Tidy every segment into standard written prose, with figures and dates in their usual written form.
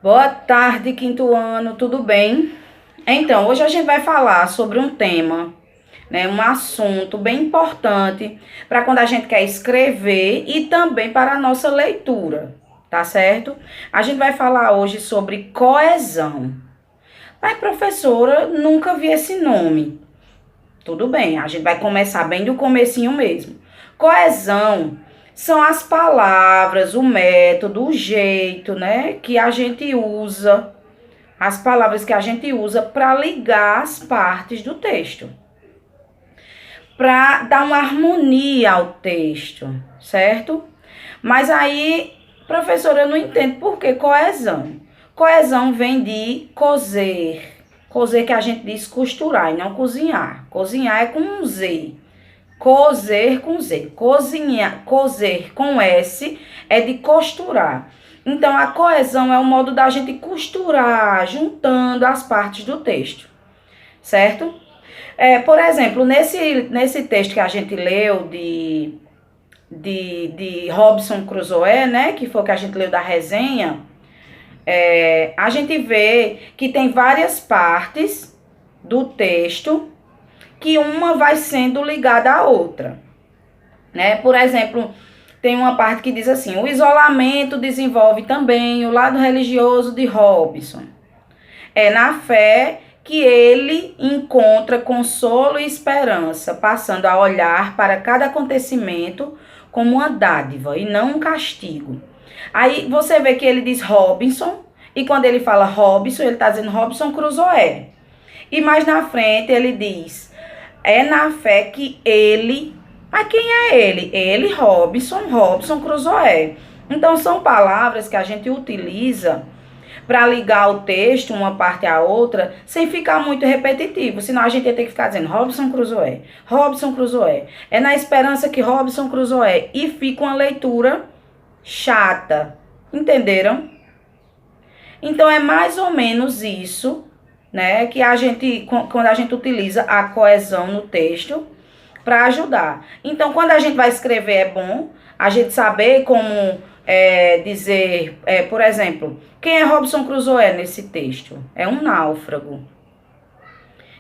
Boa tarde, quinto ano, tudo bem? Então, hoje a gente vai falar sobre um tema, né, um assunto bem importante para quando a gente quer escrever e também para a nossa leitura, tá certo? A gente vai falar hoje sobre coesão. Mas, professora, nunca vi esse nome. Tudo bem, a gente vai começar bem do comecinho mesmo. Coesão são as palavras, o método, o jeito, né, que a gente usa, as palavras que a gente usa para ligar as partes do texto, para dar uma harmonia ao texto, certo? Mas aí, professora, eu não entendo por que coesão. Coesão vem de coser. Coser que a gente diz costurar e não cozinhar. Cozinhar é com um Z. Cozer com Z. Cozinhar, cozer com S é de costurar. Então, a coesão é o modo da gente costurar, juntando as partes do texto, certo? Por exemplo, nesse texto que a gente leu de Robinson Crusoe, né, que foi o que a gente leu da resenha, a gente vê que tem várias partes do texto que uma vai sendo ligada à outra, né? Por exemplo, tem uma parte que diz assim: o isolamento desenvolve também o lado religioso de Robinson. É na fé que ele encontra consolo e esperança, passando a olhar para cada acontecimento como uma dádiva e não um castigo. Aí você vê que ele diz Robinson, e quando ele fala Robinson, ele está dizendo Robinson Crusoe. E mais na frente ele diz: é na fé que ele. Mas quem é ele? Ele, Robinson Crusoe. Então são palavras que a gente utiliza para ligar o texto, uma parte à outra, sem ficar muito repetitivo. Senão a gente ia ter que ficar dizendo Robinson Crusoe, Robinson Crusoe. É na esperança que Robinson Crusoe. E fica uma leitura chata. Entenderam? Então é mais ou menos isso, né, que a gente, quando a gente utiliza a coesão no texto para ajudar. Então, quando a gente vai escrever, é bom a gente saber como dizer, por exemplo, quem é Robinson Crusoe nesse texto? É um náufrago.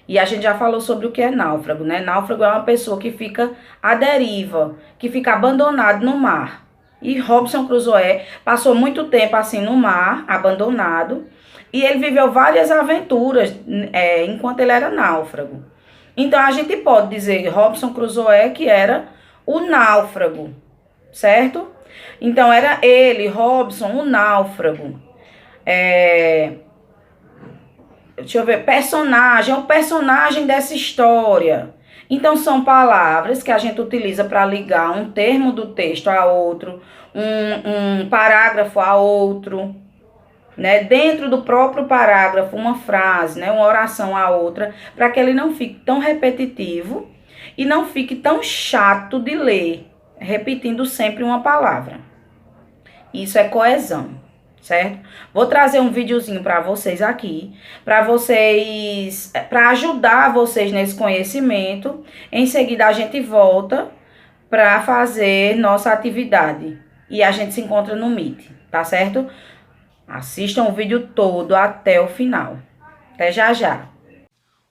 E a gente já falou sobre o que é náufrago, né? Náufrago é uma pessoa que fica à deriva, que fica abandonado no mar. E Robinson Crusoe passou muito tempo assim no mar, abandonado, e ele viveu várias aventuras enquanto ele era náufrago. Então a gente pode dizer Robinson Crusoe que era o náufrago, certo? Então era ele, Robinson, o náufrago. É, Deixa eu ver, personagem, é o personagem dessa história. Então, são palavras que a gente utiliza para ligar um termo do texto a outro, um parágrafo a outro, né? Dentro do próprio parágrafo, uma frase, né? Uma oração a outra, para que ele não fique tão repetitivo e não fique tão chato de ler, repetindo sempre uma palavra. Isso é coesão, certo? Vou trazer um videozinho para vocês aqui, para ajudar vocês nesse conhecimento. Em seguida a gente volta para fazer nossa atividade e a gente se encontra no Meet, tá certo? Assistam o vídeo todo até o final. Até já já.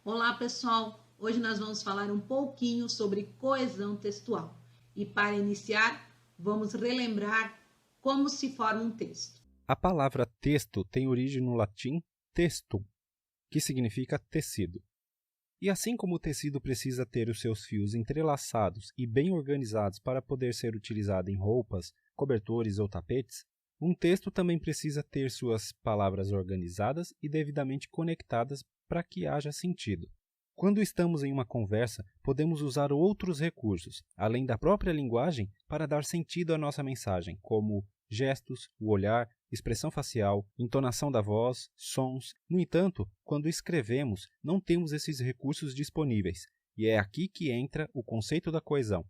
Olá, pessoal! Hoje nós vamos falar um pouquinho sobre coesão textual. E para iniciar, vamos relembrar como se forma um texto. A palavra texto tem origem no latim textum, que significa tecido. E assim como o tecido precisa ter os seus fios entrelaçados e bem organizados para poder ser utilizado em roupas, cobertores ou tapetes, um texto também precisa ter suas palavras organizadas e devidamente conectadas para que haja sentido. Quando estamos em uma conversa, podemos usar outros recursos, além da própria linguagem, para dar sentido à nossa mensagem, como gestos, o olhar, expressão facial, entonação da voz, sons. No entanto, quando escrevemos, não temos esses recursos disponíveis, e é aqui que entra o conceito da coesão.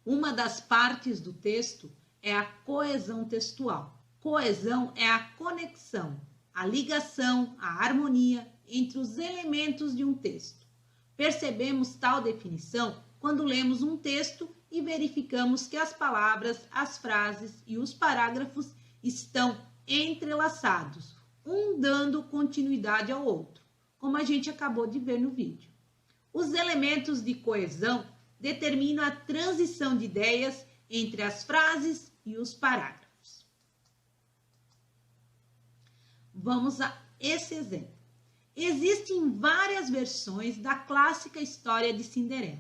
Uma das partes do texto é a coesão textual. Coesão é a conexão, a ligação, a harmonia entre os elementos de um texto. Percebemos tal definição quando lemos um texto e verificamos que as palavras, as frases e os parágrafos estão entrelaçados, um dando continuidade ao outro, como a gente acabou de ver no vídeo. Os elementos de coesão determinam a transição de ideias entre as frases e os parágrafos. Vamos a esse exemplo. Existem várias versões da clássica história de Cinderela.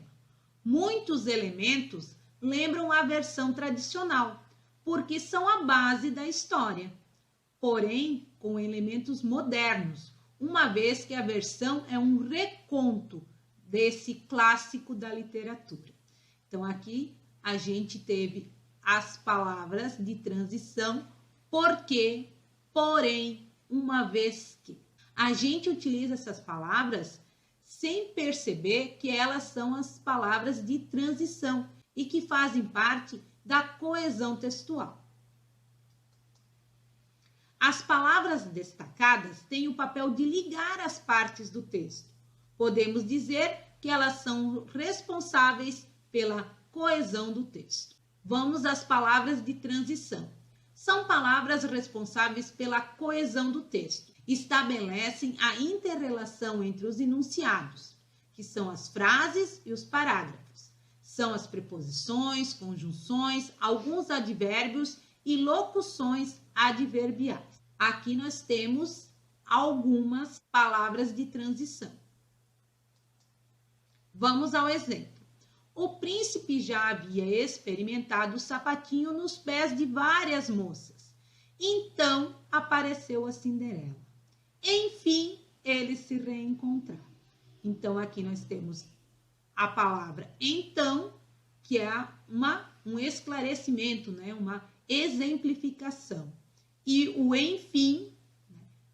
Muitos elementos lembram a versão tradicional, porque são a base da história, porém com elementos modernos, uma vez que a versão é um reconto desse clássico da literatura. Então, aqui a gente teve as palavras de transição, porque, porém, uma vez que. A gente utiliza essas palavras sem perceber que elas são as palavras de transição e que fazem parte da coesão textual. As palavras destacadas têm o papel de ligar as partes do texto. Podemos dizer que elas são responsáveis pela coesão do texto. Vamos às palavras de transição. São palavras responsáveis pela coesão do texto. Estabelecem a inter-relação entre os enunciados, que são as frases e os parágrafos. São as preposições, conjunções, alguns advérbios e locuções adverbiais. Aqui nós temos algumas palavras de transição. Vamos ao exemplo. O príncipe já havia experimentado o sapatinho nos pés de várias moças. Então apareceu a Cinderela. Enfim, eles se reencontraram. Então, aqui nós temos a palavra então, que é um esclarecimento, né? Uma exemplificação. E o enfim,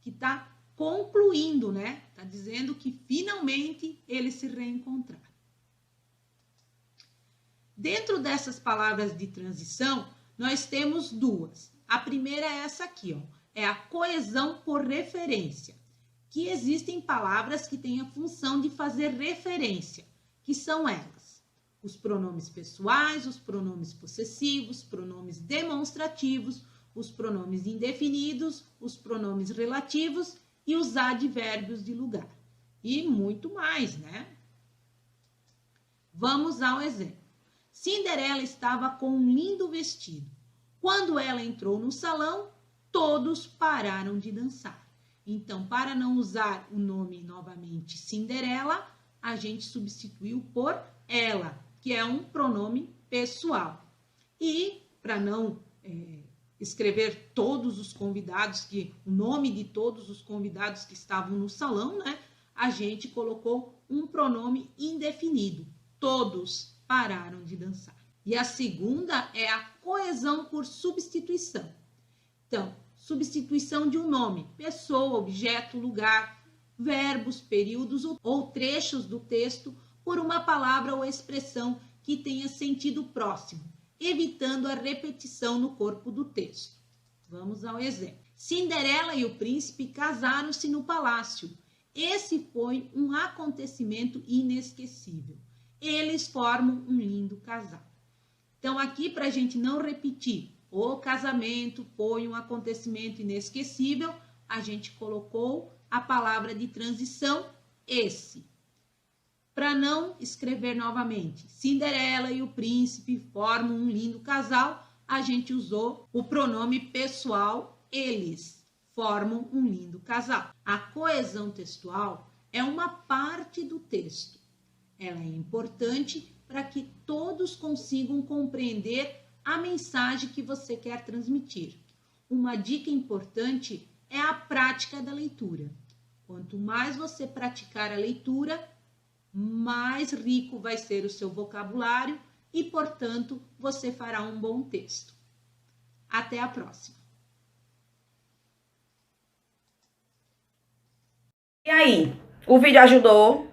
que está concluindo, né? Está dizendo que finalmente eles se reencontraram. Dentro dessas palavras de transição, nós temos duas. A primeira é essa aqui, ó, é a coesão por referência, que existem palavras que têm a função de fazer referência, que são elas: os pronomes pessoais, os pronomes possessivos, pronomes demonstrativos, os pronomes indefinidos, os pronomes relativos e os advérbios de lugar. E muito mais, né? Vamos ao exemplo. Cinderela estava com um lindo vestido. Quando ela entrou no salão, todos pararam de dançar. Então, para não usar o nome novamente Cinderela, a gente substituiu por ela, que é um pronome pessoal. E, para não escrever todos os convidados, o nome de todos os convidados que estavam no salão, né? A gente colocou um pronome indefinido. Todos pararam de dançar. E a segunda é a coesão por substituição. Então, substituição de um nome, pessoa, objeto, lugar, verbos, períodos ou trechos do texto por uma palavra ou expressão que tenha sentido próximo, evitando a repetição no corpo do texto. Vamos ao exemplo. Cinderela e o príncipe casaram-se no palácio. Esse foi um acontecimento inesquecível. Eles formam um lindo casal. Então, aqui, para a gente não repetir, o casamento foi um acontecimento inesquecível, a gente colocou a palavra de transição, esse. Para não escrever novamente, Cinderela e o príncipe formam um lindo casal, a gente usou o pronome pessoal, eles formam um lindo casal. A coesão textual é uma parte do texto. Ela é importante para que todos consigam compreender a mensagem que você quer transmitir. Uma dica importante é a prática da leitura. Quanto mais você praticar a leitura, mais rico vai ser o seu vocabulário e, portanto, você fará um bom texto. Até a próxima! E aí, o vídeo ajudou?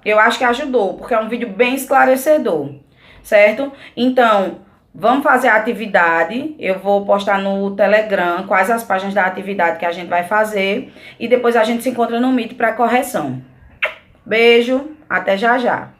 Eu acho que ajudou, porque é um vídeo bem esclarecedor, certo? Então, vamos fazer a atividade. Eu vou postar no Telegram quais as páginas da atividade que a gente vai fazer. E depois a gente se encontra no Meet para correção. Beijo, até já já.